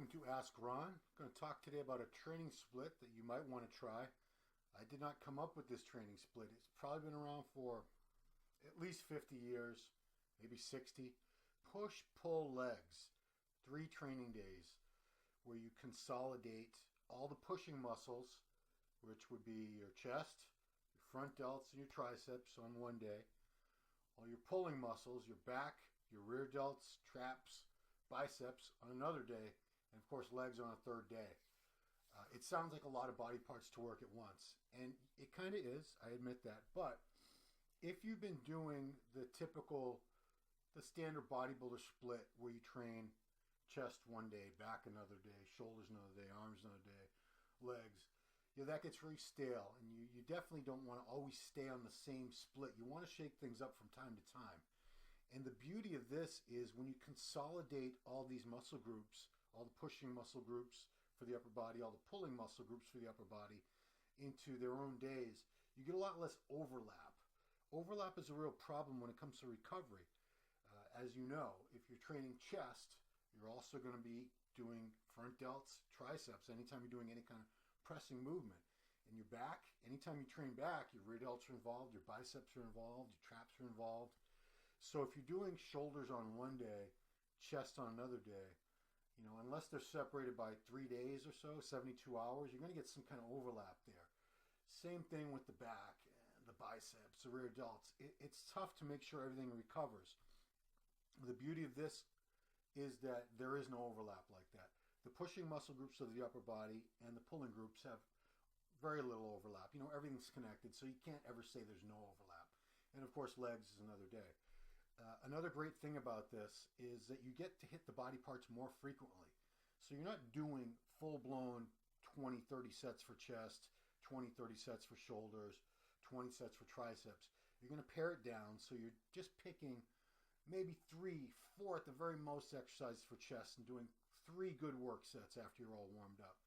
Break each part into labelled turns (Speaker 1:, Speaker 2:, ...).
Speaker 1: Welcome to Ask Ron. I'm going to talk today about a training split that you might want to try. I did not come up with this training split. It's probably been around for at least 50 years, maybe 60. Push pull legs, 3 training days where you consolidate all the pushing muscles, which would be your chest, your front delts, and your triceps on one day. All your pulling muscles, your back, your rear delts, traps, biceps on another day, and of course legs on a third day. It sounds like a lot of body parts to work at once, and it kind of is, I admit that. But if you've been doing the standard bodybuilder split where you train chest one day, back another day, shoulders another day, arms another day, legs, that gets very stale, and you definitely don't want to always stay on the same split. You want to shake things up from time to time. And the beauty of this is when you consolidate all these muscle groups, all the pushing muscle groups for the upper body, all the pulling muscle groups for the upper body into their own days, you get a lot less overlap. Overlap is a real problem when it comes to recovery. As you know, if you're training chest, you're also going to be doing front delts, triceps, anytime you're doing any kind of pressing movement. In your back, anytime you train back, your rear delts are involved, your biceps are involved, your traps are involved. So if you're doing shoulders on one day, chest on another day, unless they're separated by 3 days or so, 72 hours, you're going to get some kind of overlap there. Same thing with the back, the biceps, the rear delts. It's tough to make sure everything recovers. The beauty of this is that there is no overlap like that. The pushing muscle groups of the upper body and the pulling groups have very little overlap. Everything's connected, so you can't ever say there's no overlap. And of course, legs is another day. Another great thing about this is that you get to hit the body parts more frequently. So you're not doing full-blown 20, 30 sets for chest, 20, 30 sets for shoulders, 20 sets for triceps. You're going to pare it down, so you're just picking maybe 3, 4 at the very most exercises for chest and doing 3 good work sets after you're all warmed up.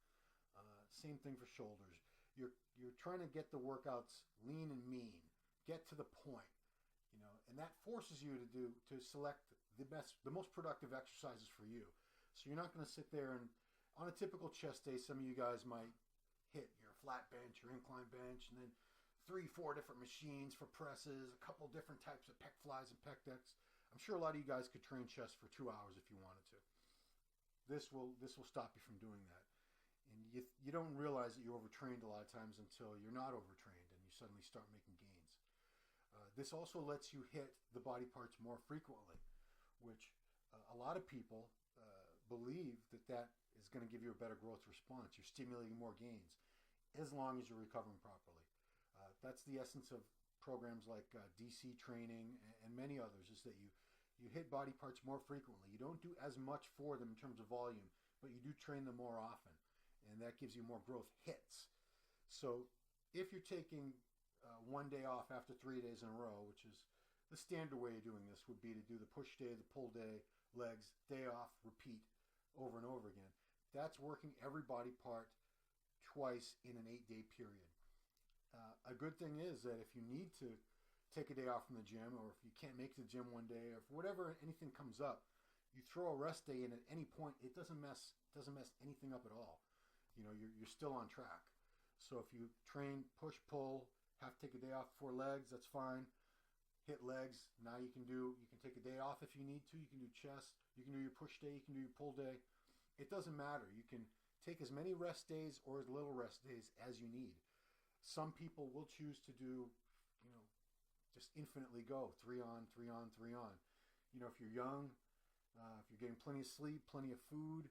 Speaker 1: Same thing for shoulders. You're trying to get the workouts lean and mean, get to the point. And that forces you to select the most productive exercises for you. So you're not going to sit there and on a typical chest day, some of you guys might hit your flat bench, your incline bench, and then 3, 4 different machines for presses, a couple different types of pec flies and pec decks. I'm sure a lot of you guys could train chest for 2 hours if you wanted to. This will stop you from doing that. And you don't realize that you're overtrained a lot of times until you're not overtrained and you suddenly start making gains. This also lets you hit the body parts more frequently, which a lot of people believe that is going to give you a better growth response. You're stimulating more gains as long as you're recovering properly. That's the essence of programs like DC training and many others, is that you hit body parts more frequently. You don't do as much for them in terms of volume, but you do train them more often, and that gives you more growth hits. So if you're taking one day off after 3 days in a row, which is the standard way of doing this, would be to do the push day, the pull day, legs, day off, repeat over and over again. That's working every body part twice in an 8-day period. A good thing is that if you need to take a day off from the gym, or if you can't make the gym one day, or if whatever anything comes up, you throw a rest day in at any point. It doesn't mess anything up at all. You're still on track. So if you train push pull, have to take a day off for legs, that's fine. Hit legs, now you can take a day off if you need to. You can do chest, you can do your push day, you can do your pull day. It doesn't matter. You can take as many rest days or as little rest days as you need. Some people will choose to do, just infinitely go 3 on, 3 on, 3 on. If you're young, if you're getting plenty of sleep, plenty of food,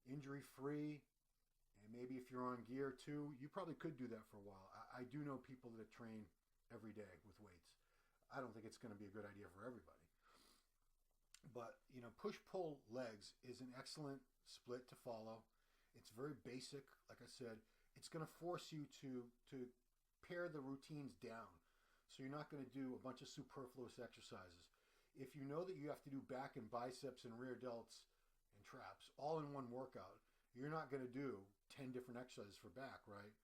Speaker 1: injury free, and maybe if you're on gear too, you probably could do that for a while. I do know people that train every day with weights. I don't think it's going to be a good idea for everybody. But, push-pull legs is an excellent split to follow. It's very basic. Like I said, it's going to force you to pare the routines down. So you're not going to do a bunch of superfluous exercises. If you know that you have to do back and biceps and rear delts and traps all in one workout, you're not going to do 10 different exercises for back, right?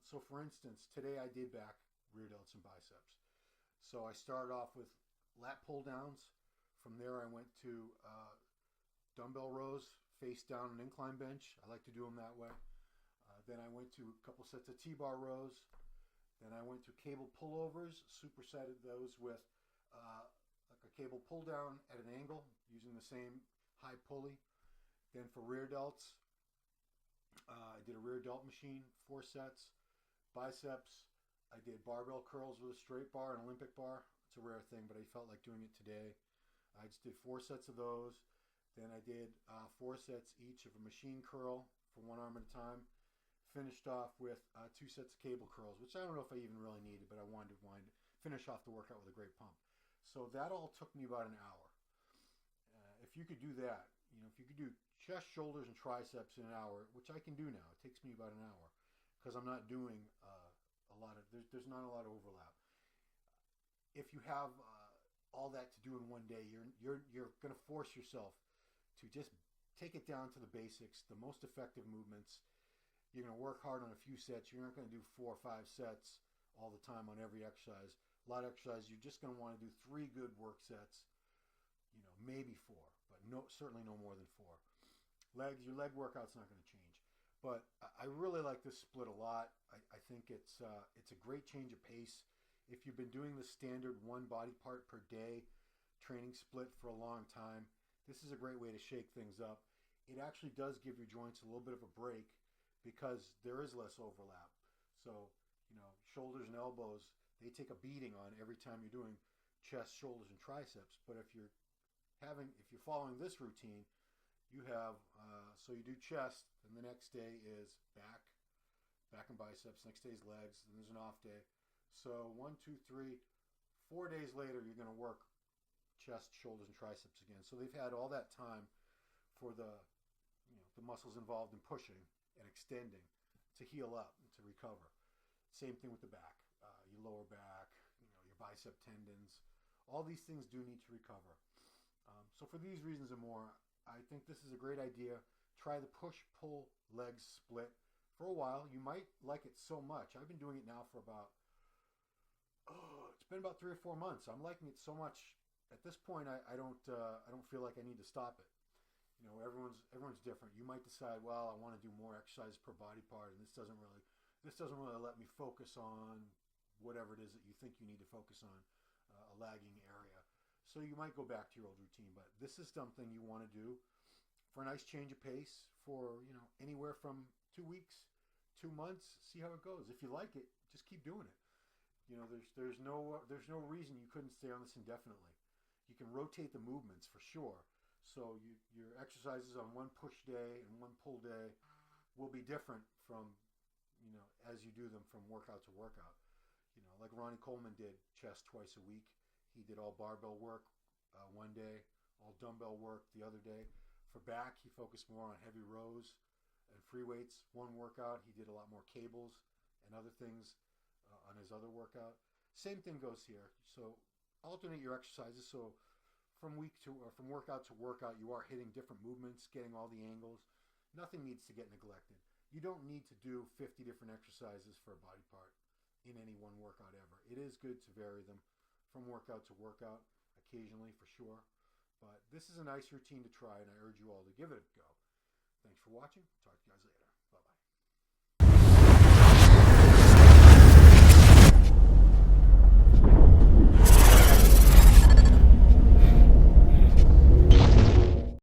Speaker 1: So for instance, today I did back, rear delts, and biceps. So I started off with lat pull downs. From there I went to dumbbell rows, face down an incline bench. I like to do them that way. Then I went to a couple sets of T-bar rows. Then I went to cable pullovers, supersetted those with like a cable pull down at an angle using the same high pulley. Then for rear delts, I did a rear delt machine, 4 sets. Biceps, I did barbell curls with a straight bar and Olympic bar. It's a rare thing, but I felt like doing it today. I just did 4 sets of those. Then I did 4 sets each of a machine curl for one arm at a time. Finished off with 2 sets of cable curls, which I don't know if I even really needed, but I wanted to finish off the workout with a great pump. So that all took me about an hour. If you could do that, if you could do chest, shoulders, and triceps in an hour, which I can do now, it takes me about an hour because I'm not doing a lot of, there's not a lot of overlap. If you have all that to do in one day, you're going to force yourself to just take it down to the basics, the most effective movements. You're going to work hard on a few sets. You're not going to do 4 or 5 sets all the time on every exercise. A lot of exercises, you're just going to want to do 3 good work sets, maybe 4, but certainly no more than 4. Legs, your leg workout's not going to change. But I really like this split a lot. I think it's a great change of pace. If you've been doing the standard 1 body part per day training split for a long time, this is a great way to shake things up. It actually does give your joints a little bit of a break because there is less overlap. So, shoulders and elbows, they take a beating on every time you're doing chest, shoulders, and triceps. But if you're following this routine, you have, so you do chest, and the next day is back and biceps, next day is legs, and there's an off day. So 1, 2, 3, 4 days later, you're going to work chest, shoulders, and triceps again. So they've had all that time for the muscles involved in pushing and extending to heal up and to recover. Same thing with the back, your lower back, your bicep tendons. All these things do need to recover. So for these reasons and more, I think this is a great idea. Try the push-pull legs split for a while. You might like it so much. I've been doing it now for it's been about 3 or 4 months. I'm liking it so much. At this point, I don't feel like I need to stop it. Everyone's different. You might decide, well, I want to do more exercise per body part, and this doesn't really let me focus on whatever it is that you think you need to focus on, a lagging area. So you might go back to your old routine, but this is something you want to do for a nice change of pace for anywhere from 2 weeks, 2 months. See how it goes. If you like it, just keep doing it. There's no reason you couldn't stay on this indefinitely. You can rotate the movements for sure. So your exercises on 1 push day and 1 pull day will be different from, as you do them from workout to workout. Like Ronnie Coleman did chest twice a week. He did all barbell work one day, all dumbbell work the other day. For back, he focused more on heavy rows and free weights. One workout, he did a lot more cables and other things on his other workout. Same thing goes here. So alternate your exercises. So from workout to workout, you are hitting different movements, getting all the angles. Nothing needs to get neglected. You don't need to do 50 different exercises for a body part in any one workout ever. It is good to vary them from workout to workout, occasionally for sure. But this is a nice routine to try, and I urge you all to give it a go. Thanks for watching. Talk to you guys later.